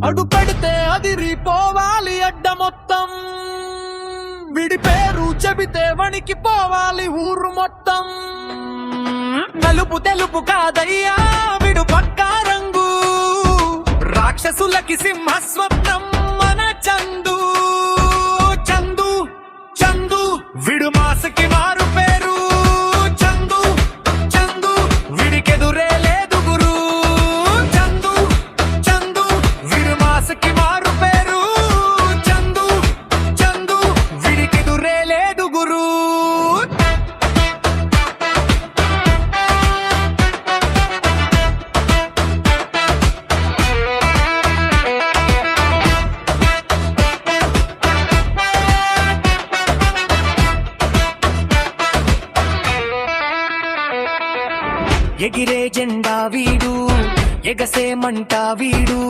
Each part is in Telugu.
అడు పెడితే అదిరిపోవాలి అడ్డ మొత్తం, విడి పేరు చెబితే వణికి పోవాలి ఊరు మొత్తం. నలుపు తెలుపు కాదయ్యా విడు పక్కా రంగు, రాక్షసులకి సింహ స్వప్నం మన చందు. చందు చందు విడు మాసకి మారు పేరు, చందు చందు విడికెదురే లేదు గురు. చందు చందు విడు మాసకి మారు పేరు, చందు చందు విడికెదురే లేదు గురు. ఎగిరే జెండా వీడు, ఎగసే మంట వీడు,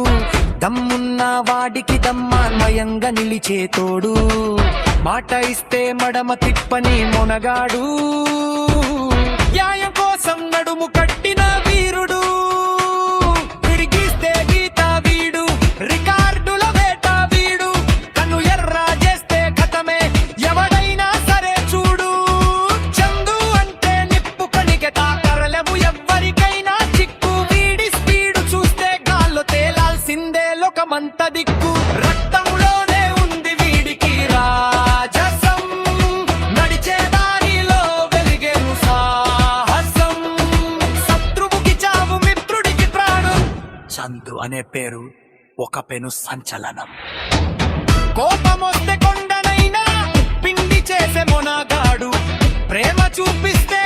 దమ్మున్న వాడికి దమ్మాన్మయంగా నిలిచే తోడు. మాట ఇస్తే మడమ తిప్పని మొనగాడు, న్యాయం కోసం నడుము కట్టిన వీరుడు. విడిగిస్తే గీత వీడు, రికార్డుల వేట వీడు, కన్ను ఎర్ర చేస్తే కథమే ఎవడైనా సరే చూడు. చందు అంటే నిప్పు కణిక తాకరలము ఎవ్వరికైనా చిక్కు. వీడి స్పీడు చూస్తే గాల్లో తేలాల్సిందే లోకమంత దిక్కు. రక్తంలోనే ఉంది వీడికి రాజసం, నడిచే దారిలో వెలిగేను సాహసం. శత్రువుకి చావు మిత్రుడికి ప్రాణం, చందు అనే పేరు ఒక పెను సంచలనం. కోపమొస్తే కొండనైనా పిండి చేసే మొనగాడు, ప్రేమ చూపిస్తే